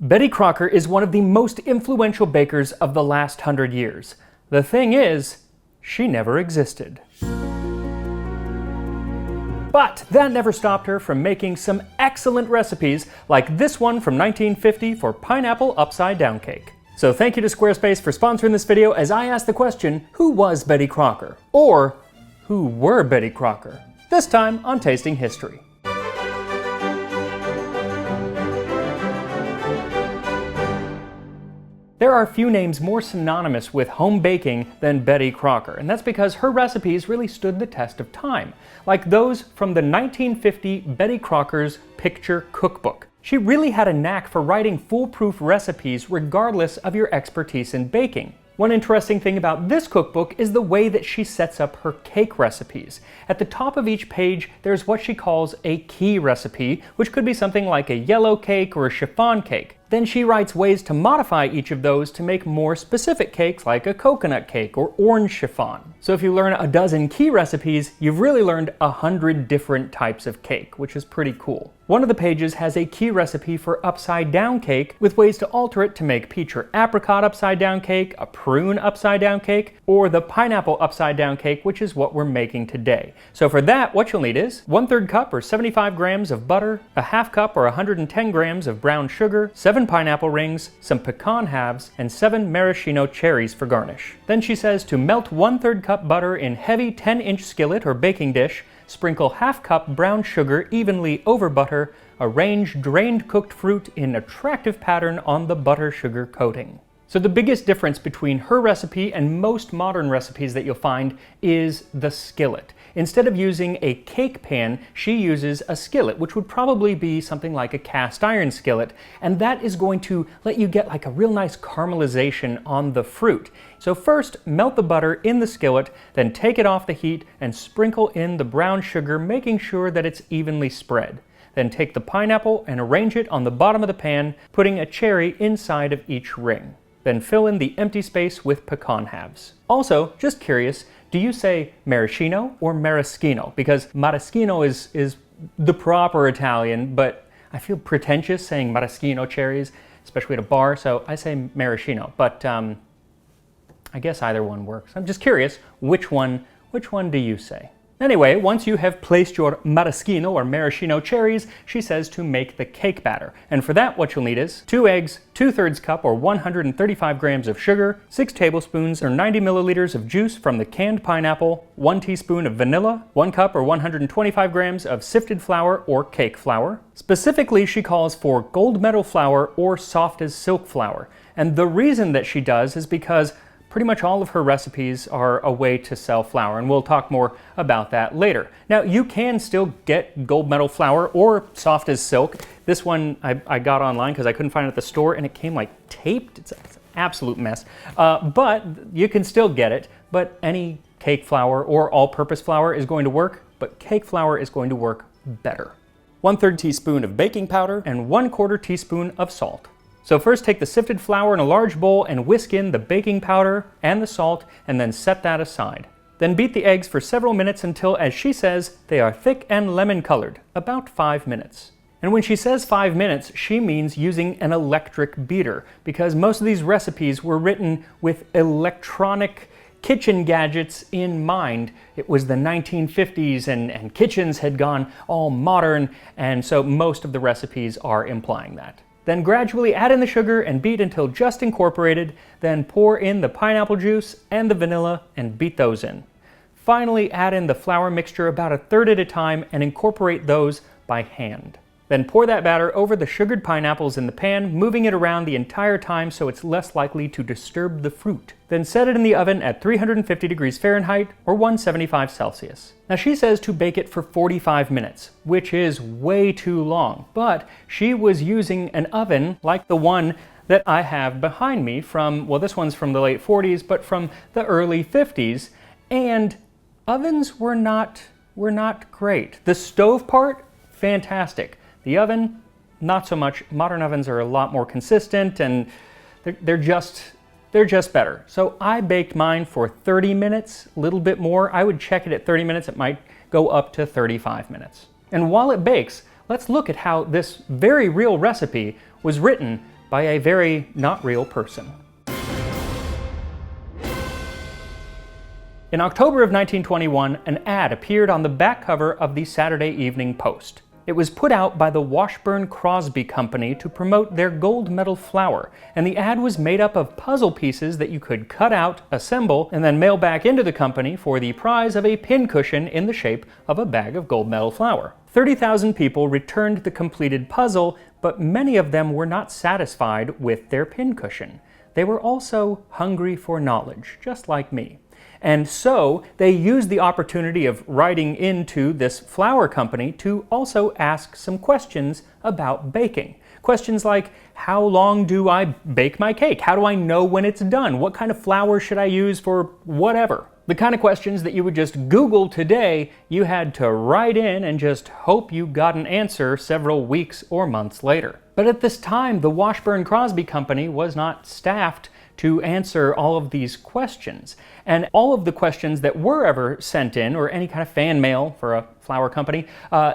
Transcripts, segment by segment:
Betty Crocker is one of the most influential bakers of the last 100 years. The thing is, she never existed. But that never stopped her from making some excellent recipes like this one from 1950 for pineapple upside-down cake. So thank you to Squarespace for sponsoring this video as I asked the question, who was Betty Crocker? Or, who were Betty Crocker? This time on Tasting History. There are few names more synonymous with home baking than Betty Crocker, and that's because her recipes really stood the test of time, like those from the 1950 Betty Crocker's Picture Cookbook. She really had a knack for writing foolproof recipes regardless of your expertise in baking. One interesting thing about this cookbook is the way that she sets up her cake recipes. At the top of each page, there's what she calls a key recipe, which could be something like a yellow cake or a chiffon cake. Then she writes ways to modify each of those to make more specific cakes like a coconut cake or orange chiffon. So if you learn a dozen key recipes, you've really learned 100 different types of cake, which is pretty cool. One of the pages has a key recipe for upside down cake with ways to alter it to make peach or apricot upside down cake, a prune upside down cake, or the pineapple upside down cake, which is what we're making today. So for that, what you'll need is 1/3 cup or 75 grams of butter, a half cup or 110 grams of brown sugar, 7 pineapple rings, some pecan halves, and 7 maraschino cherries for garnish. Then she says to melt 1/3 cup butter in heavy 10-inch skillet or baking dish, sprinkle half cup brown sugar evenly over butter, arrange drained cooked fruit in attractive pattern on the butter sugar coating. So the biggest difference between her recipe and most modern recipes that you'll find is the skillet. Instead of using a cake pan, she uses a skillet, which would probably be something like a cast iron skillet, and that is going to let you get like a real nice caramelization on the fruit. So first, melt the butter in the skillet, then take it off the heat and sprinkle in the brown sugar, making sure that it's evenly spread. Then take the pineapple and arrange it on the bottom of the pan, putting a cherry inside of each ring. Then fill in the empty space with pecan halves. Also, just curious, do you say maraschino or maraschino? Because maraschino is the proper Italian, but I feel pretentious saying maraschino cherries, especially at a bar, so I say maraschino. But I guess either one works. I'm just curious, which one do you say? Anyway, once you have placed your maraschino or maraschino cherries, she says to make the cake batter. And for that, what you'll need is 2 eggs, 2/3 cup or 135 grams of sugar, 6 tablespoons or 90 milliliters of juice from the canned pineapple, 1 teaspoon of vanilla, 1 cup or 125 grams of sifted flour or cake flour. Specifically, she calls for gold medal flour or soft as silk flour. And the reason that she does is because pretty much all of her recipes are a way to sell flour, and we'll talk more about that later. Now, you can still get gold medal flour or soft as silk. This one I got online because I couldn't find it at the store, and it came like taped. It's an absolute mess. But you can still get it, but any cake flour or all-purpose flour is going to work, but cake flour is going to work better. 1/3 teaspoon of baking powder and 1/4 teaspoon of salt. So first take the sifted flour in a large bowl and whisk in the baking powder and the salt and then set that aside. Then beat the eggs for several minutes until, as she says, they are thick and lemon colored, about 5 minutes. And when she says 5 minutes, she means using an electric beater, because most of these recipes were written with electronic kitchen gadgets in mind. It was the 1950s and kitchens had gone all modern, and so most of the recipes are implying that. Then gradually add in the sugar and beat until just incorporated, then pour in the pineapple juice and the vanilla and beat those in. Finally, add in the flour mixture about 1/3 at a time and incorporate those by hand. Then pour that batter over the sugared pineapples in the pan, moving it around the entire time so it's less likely to disturb the fruit. Then set it in the oven at 350 degrees Fahrenheit or 175 Celsius. Now she says to bake it for 45 minutes, which is way too long, but she was using an oven like the one that I have behind me from, well, this one's from the late 40s, but from the early 50s, and ovens were not great. The stove part, fantastic. The oven, not so much. Modern ovens are a lot more consistent and they're just better. So I baked mine for 30 minutes, a little bit more. I would check it at 30 minutes. It might go up to 35 minutes. And while it bakes, let's look at how this very real recipe was written by a very not real person. In October of 1921, an ad appeared on the back cover of the Saturday Evening Post. It was put out by the Washburn-Crosby Company to promote their gold medal flower, and the ad was made up of puzzle pieces that you could cut out, assemble, and then mail back into the company for the prize of a pincushion in the shape of a bag of gold medal flour. 30,000 people returned the completed puzzle, but many of them were not satisfied with their pincushion. They were also hungry for knowledge, just like me. And so they used the opportunity of writing into this flour company to also ask some questions about baking. Questions like, how long do I bake my cake? How do I know when it's done? What kind of flour should I use for whatever? The kind of questions that you would just Google today, you had to write in and just hope you got an answer several weeks or months later. But at this time, the Washburn-Crosby Company was not staffed to answer all of these questions. And all of the questions that were ever sent in, or any kind of fan mail for a flour company,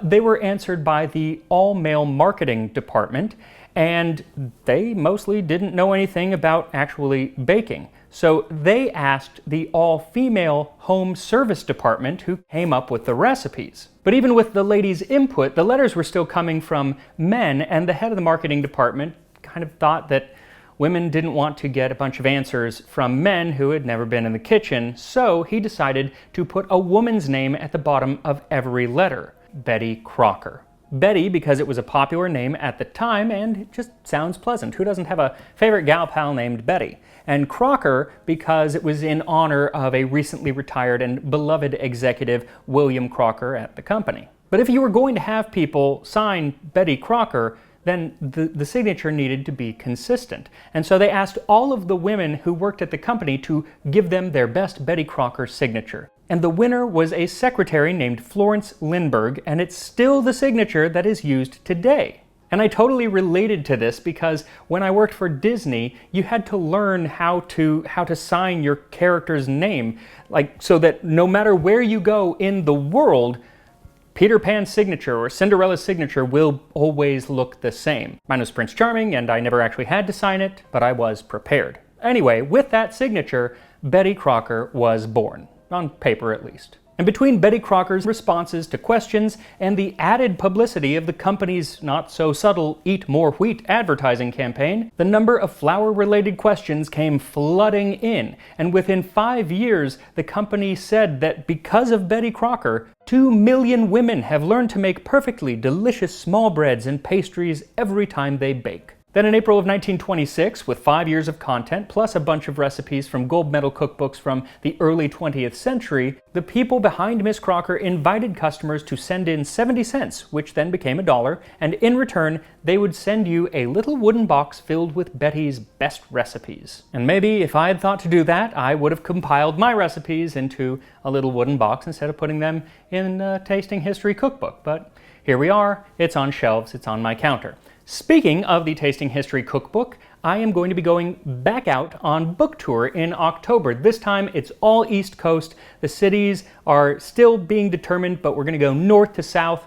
they were answered by the all-male marketing department, and they mostly didn't know anything about actually baking. So they asked the all-female home service department, who came up with the recipes. But even with the ladies' input, the letters were still coming from men, and the head of the marketing department kind of thought that women didn't want to get a bunch of answers from men who had never been in the kitchen, so he decided to put a woman's name at the bottom of every letter, Betty Crocker. Betty, because it was a popular name at the time, and it just sounds pleasant. Who doesn't have a favorite gal pal named Betty? And Crocker, because it was in honor of a recently retired and beloved executive, William Crocker, at the company. But if you were going to have people sign Betty Crocker, then the signature needed to be consistent. And so they asked all of the women who worked at the company to give them their best Betty Crocker signature. And the winner was a secretary named Florence Lindbergh, and it's still the signature that is used today. And I totally related to this because when I worked for Disney, you had to learn how to sign your character's name, like so that no matter where you go in the world, Peter Pan's signature or Cinderella's signature will always look the same. Mine was Prince Charming, and I never actually had to sign it, but I was prepared. Anyway, with that signature, Betty Crocker was born, on paper at least. And between Betty Crocker's responses to questions and the added publicity of the company's not-so-subtle Eat More Wheat advertising campaign, the number of flour-related questions came flooding in, and within 5 years, the company said that because of Betty Crocker, 2 million women have learned to make perfectly delicious small breads and pastries every time they bake. Then in April of 1926, with 5 years of content, plus a bunch of recipes from gold medal cookbooks from the early 20th century, the people behind Miss Crocker invited customers to send in 70 cents, which then became $1, and in return, they would send you a little wooden box filled with Betty's best recipes. And maybe if I had thought to do that, I would have compiled my recipes into a little wooden box instead of putting them in a tasting history cookbook. But here we are, it's on shelves, it's on my counter. Speaking of the Tasting History Cookbook, I am going to be going back out on book tour in October. This time it's all East Coast. The cities are still being determined, but we're going to go north to south,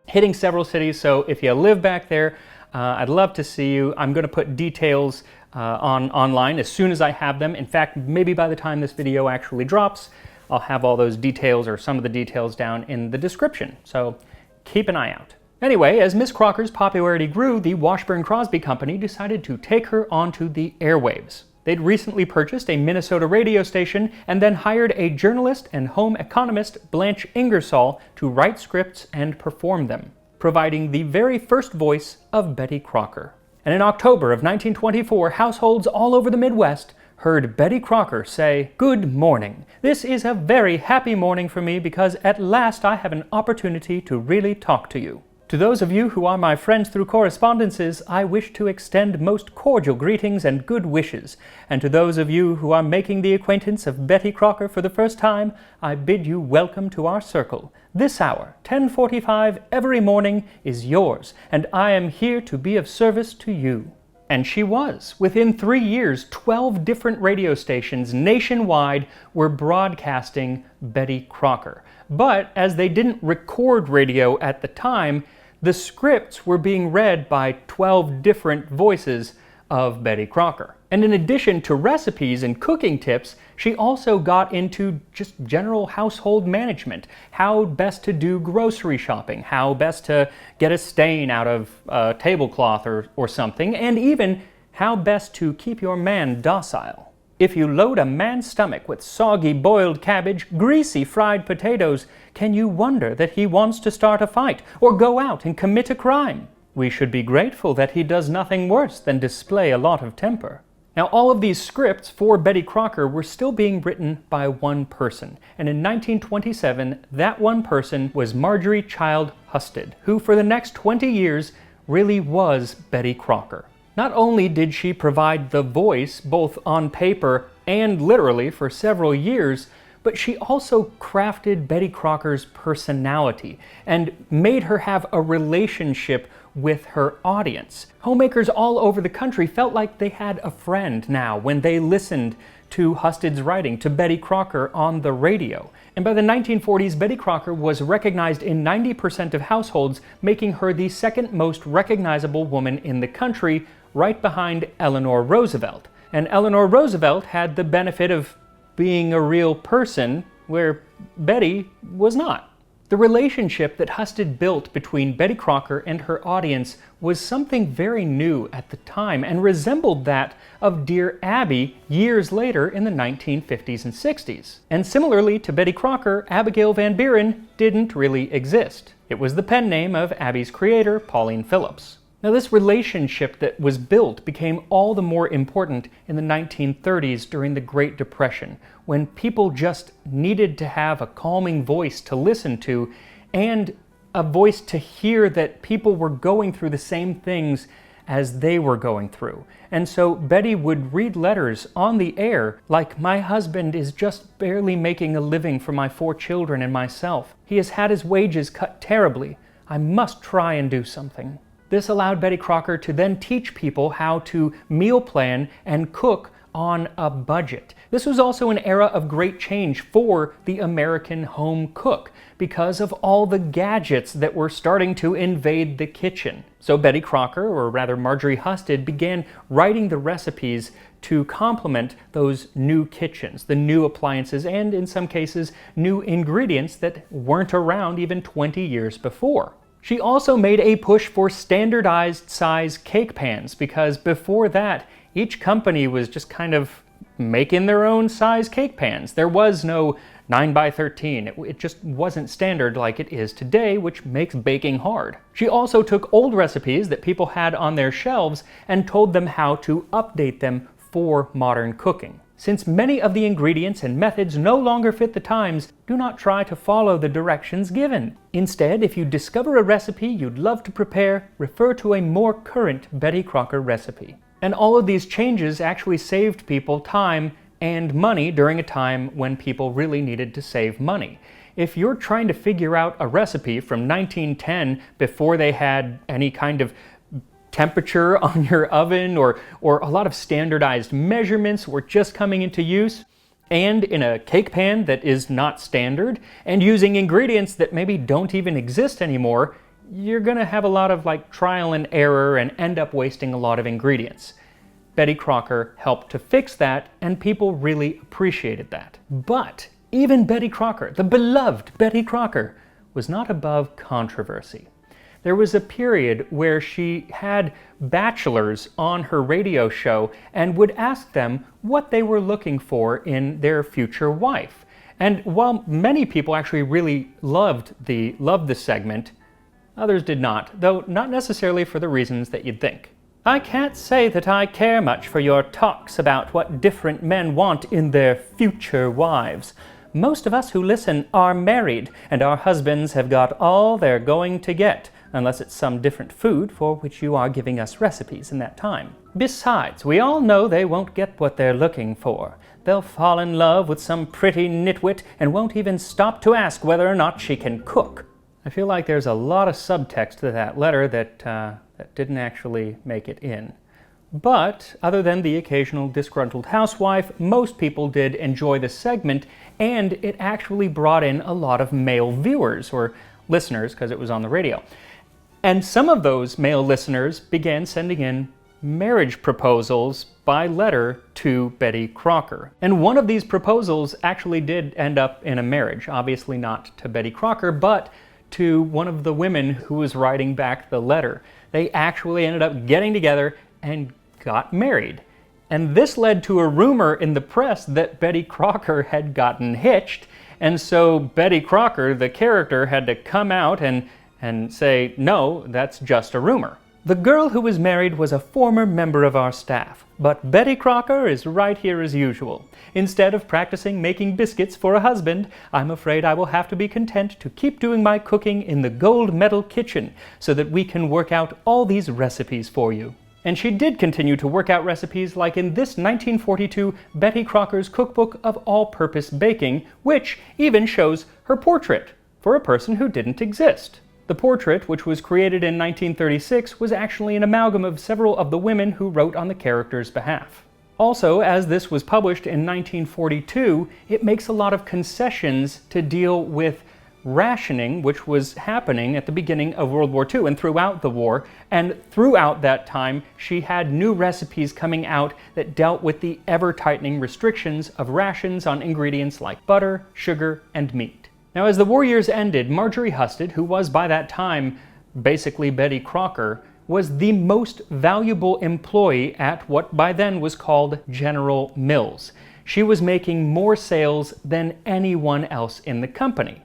hitting several cities. So if you live back there, I'd love to see you. I'm going to put details online as soon as I have them. In fact, maybe by the time this video actually drops, I'll have all those details or some of the details down in the description. So keep an eye out. Anyway, as Miss Crocker's popularity grew, the Washburn-Crosby Company decided to take her onto the airwaves. They'd recently purchased a Minnesota radio station and then hired a journalist and home economist, Blanche Ingersoll, to write scripts and perform them, providing the very first voice of Betty Crocker. And in October of 1924, households all over the Midwest heard Betty Crocker say, "Good morning. This is a very happy morning for me because at last I have an opportunity to really talk to you. To those of you who are my friends through correspondences, I wish to extend most cordial greetings and good wishes. And to those of you who are making the acquaintance of Betty Crocker for the first time, I bid you welcome to our circle. This hour, 10:45 every morning, is yours, and I am here to be of service to you." And she was. Within 3 years, 12 different radio stations nationwide were broadcasting Betty Crocker. But as they didn't record radio at the time, the scripts were being read by 12 different voices of Betty Crocker. And in addition to recipes and cooking tips, she also got into just general household management, how best to do grocery shopping, how best to get a stain out of a tablecloth or something, and even how best to keep your man docile. If you load a man's stomach with soggy boiled cabbage, greasy fried potatoes, can you wonder that he wants to start a fight or go out and commit a crime? We should be grateful that he does nothing worse than display a lot of temper. Now, all of these scripts for Betty Crocker were still being written by one person, and in 1927, that one person was Marjorie Child Husted, who for the next 20 years really was Betty Crocker. Not only did she provide the voice, both on paper and literally for several years, but she also crafted Betty Crocker's personality and made her have a relationship with her audience. Homemakers all over the country felt like they had a friend now when they listened to Husted's writing, to Betty Crocker on the radio. And by the 1940s, Betty Crocker was recognized in 90% of households, making her the second most recognizable woman in the country, right behind Eleanor Roosevelt. And Eleanor Roosevelt had the benefit of being a real person, where Betty was not. The relationship that Husted built between Betty Crocker and her audience was something very new at the time and resembled that of Dear Abby years later in the 1950s and 60s. And similarly to Betty Crocker, Abigail Van Buren didn't really exist. It was the pen name of Abby's creator, Pauline Phillips. Now, this relationship that was built became all the more important in the 1930s during the Great Depression, when people just needed to have a calming voice to listen to and a voice to hear that people were going through the same things as they were going through. And so Betty would read letters on the air like, "My husband is just barely making a living for my 4 children and myself. He has had his wages cut terribly. I must try and do something." This allowed Betty Crocker to then teach people how to meal plan and cook on a budget. This was also an era of great change for the American home cook because of all the gadgets that were starting to invade the kitchen. So Betty Crocker, or rather Marjorie Husted, began writing the recipes to complement those new kitchens, the new appliances, and in some cases, new ingredients that weren't around even 20 years before. She also made a push for standardized size cake pans because before that, each company was just kind of making their own size cake pans. There was no 9x13. It just wasn't standard like it is today, which makes baking hard. She also took old recipes that people had on their shelves and told them how to update them for modern cooking. Since many of the ingredients and methods no longer fit the times, do not try to follow the directions given. Instead, if you discover a recipe you'd love to prepare, refer to a more current Betty Crocker recipe. And all of these changes actually saved people time and money during a time when people really needed to save money. If you're trying to figure out a recipe from 1910 before they had any kind of temperature on your oven or a lot of standardized measurements were just coming into use, and in a cake pan that is not standard, and using ingredients that maybe don't even exist anymore, you're gonna have a lot of trial and error and end up wasting a lot of ingredients. Betty Crocker helped to fix that, and people really appreciated that. But even Betty Crocker, the beloved Betty Crocker, was not above controversy. There was a period where she had bachelors on her radio show and would ask them what they were looking for in their future wife. And while many people actually really loved the segment, others did not, though not necessarily for the reasons that you'd think. I can't say that I care much for your talks about what different men want in their future wives. Most of us who listen are married, and our husbands have got all they're going to get, unless it's some different food for which you are giving us recipes in that time. Besides, we all know they won't get what they're looking for. They'll fall in love with some pretty nitwit and won't even stop to ask whether or not she can cook. I feel like there's a lot of subtext to that letter that didn't actually make it in. But other than the occasional disgruntled housewife, most people did enjoy the segment, and it actually brought in a lot of male viewers, or listeners, because it was on the radio. And some of those male listeners began sending in marriage proposals by letter to Betty Crocker. And one of these proposals actually did end up in a marriage, obviously not to Betty Crocker, but to one of the women who was writing back the letter. They actually ended up getting together and got married. And this led to a rumor in the press that Betty Crocker had gotten hitched, and so Betty Crocker, the character, had to come out and say, no, that's just a rumor. The girl who was married was a former member of our staff, but Betty Crocker is right here as usual. Instead of practicing making biscuits for a husband, I'm afraid I will have to be content to keep doing my cooking in the gold medal kitchen so that we can work out all these recipes for you. And she did continue to work out recipes like in this 1942 Betty Crocker's Cookbook of All-Purpose Baking, which even shows her portrait for a person who didn't exist. The portrait, which was created in 1936, was actually an amalgam of several of the women who wrote on the character's behalf. Also, as this was published in 1942, it makes a lot of concessions to deal with rationing, which was happening at the beginning of World War II and throughout the war. And throughout that time, she had new recipes coming out that dealt with the ever-tightening restrictions of rations on ingredients like butter, sugar, and meat. Now, as the war years ended, Marjorie Husted, who was by that time basically Betty Crocker, was the most valuable employee at what by then was called General Mills. She was making more sales than anyone else in the company.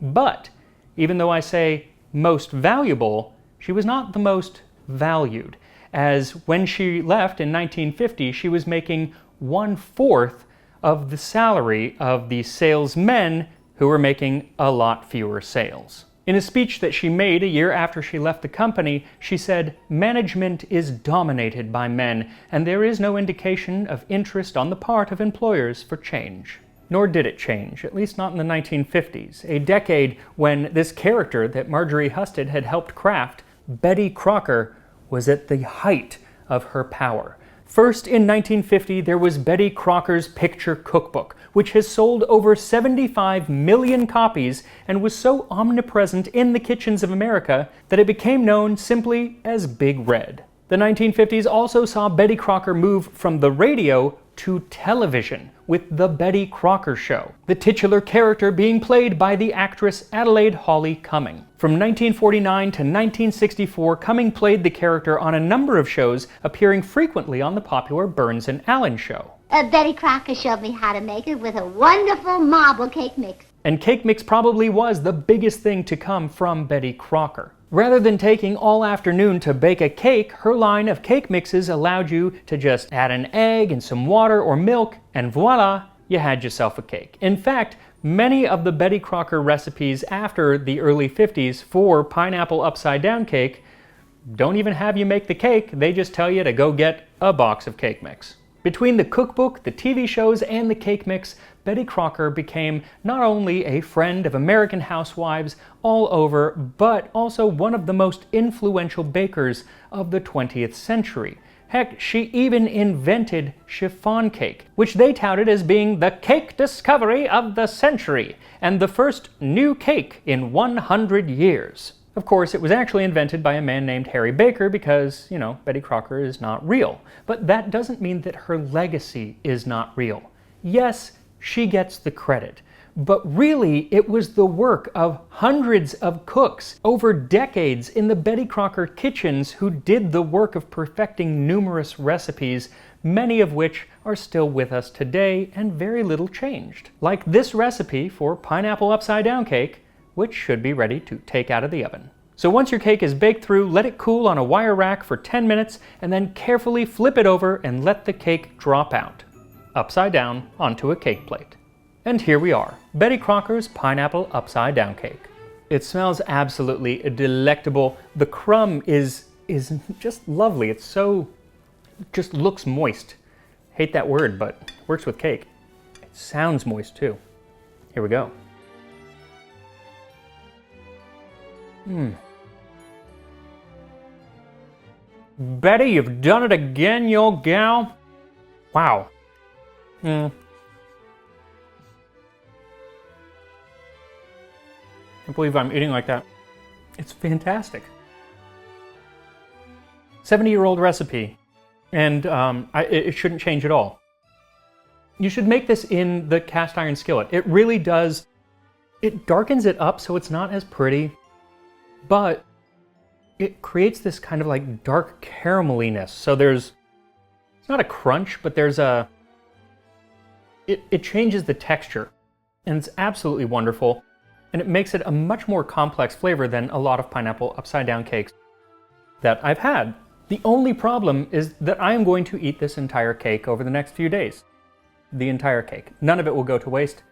But even though I say most valuable, she was not the most valued, as when she left in 1950, she was making 1/4 of the salary of the salesmen who were making a lot fewer sales. In a speech that she made a year after she left the company, she said, "Management is dominated by men, and there is no indication of interest on the part of employers for change." Nor did it change, at least not in the 1950s, a decade when this character that Marjorie Husted had helped craft, Betty Crocker, was at the height of her power. First, in 1950, there was Betty Crocker's Picture Cookbook, which has sold over 75 million copies and was so omnipresent in the kitchens of America that it became known simply as Big Red. The 1950s also saw Betty Crocker move from the radio to television with The Betty Crocker Show, the titular character being played by the actress Adelaide Hawley Cumming. From 1949 to 1964, Cumming played the character on a number of shows, appearing frequently on the popular Burns and Allen show. Betty Crocker showed me how to make it with a wonderful marble cake mix. And cake mix probably was the biggest thing to come from Betty Crocker. Rather than taking all afternoon to bake a cake, her line of cake mixes allowed you to just add an egg and some water or milk, and voila, you had yourself a cake. In fact, many of the Betty Crocker recipes after the early 50s for pineapple upside down cake don't even have you make the cake, they just tell you to go get a box of cake mix. Between the cookbook, the TV shows, and the cake mix, Betty Crocker became not only a friend of American housewives all over, but also one of the most influential bakers of the 20th century. Heck, she even invented chiffon cake, which they touted as being the cake discovery of the century, and the first new cake in 100 years. Of course, it was actually invented by a man named Harry Baker because, Betty Crocker is not real. But that doesn't mean that her legacy is not real. Yes, she gets the credit, but really it was the work of hundreds of cooks over decades in the Betty Crocker kitchens who did the work of perfecting numerous recipes, many of which are still with us today and very little changed. Like this recipe for pineapple upside down cake, which should be ready to take out of the oven. So once your cake is baked through, let it cool on a wire rack for 10 minutes and then carefully flip it over and let the cake drop out, upside down onto a cake plate. And here we are, Betty Crocker's pineapple upside down cake. It smells absolutely delectable. The crumb is just lovely. It's so, just looks moist. Hate that word, but works with cake. It sounds moist too. Here we go. Betty, you've done it again, you old gal. Wow. Can't believe I'm eating like that. It's fantastic. 70-year-old recipe. and it shouldn't change at all. You should make this in the cast iron skillet. It really does, it darkens it up so it's not as pretty, but it creates this kind of like dark carameliness. So it's not a crunch, but there's it changes the texture, and it's absolutely wonderful, and it makes it a much more complex flavor than a lot of pineapple upside down cakes that I've had. The only problem is that I am going to eat this entire cake over the next few days. The entire cake. None of it will go to waste.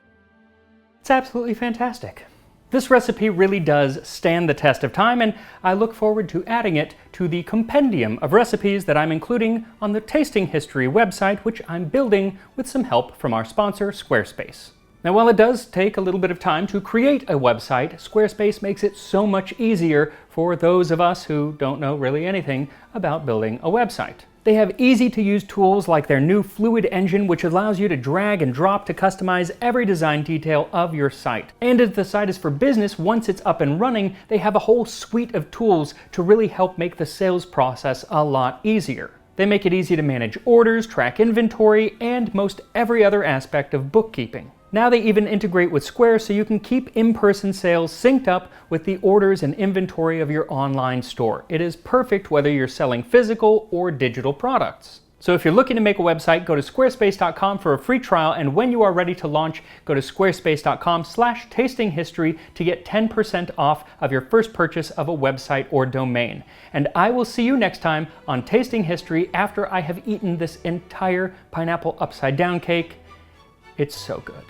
It's absolutely fantastic. This recipe really does stand the test of time, and I look forward to adding it to the compendium of recipes that I'm including on the Tasting History website, which I'm building with some help from our sponsor, Squarespace. Now, while it does take a little bit of time to create a website, Squarespace makes it so much easier for those of us who don't know really anything about building a website. They have easy-to-use tools like their new Fluid engine, which allows you to drag and drop to customize every design detail of your site. And as the site is for business, once it's up and running, they have a whole suite of tools to really help make the sales process a lot easier. They make it easy to manage orders, track inventory, and most every other aspect of bookkeeping. Now they even integrate with Square so you can keep in-person sales synced up with the orders and inventory of your online store. It is perfect whether you're selling physical or digital products. So if you're looking to make a website, go to squarespace.com for a free trial, and when you are ready to launch, go to squarespace.com/tastinghistory to get 10% off of your first purchase of a website or domain. And I will see you next time on Tasting History after I have eaten this entire pineapple upside down cake. It's so good.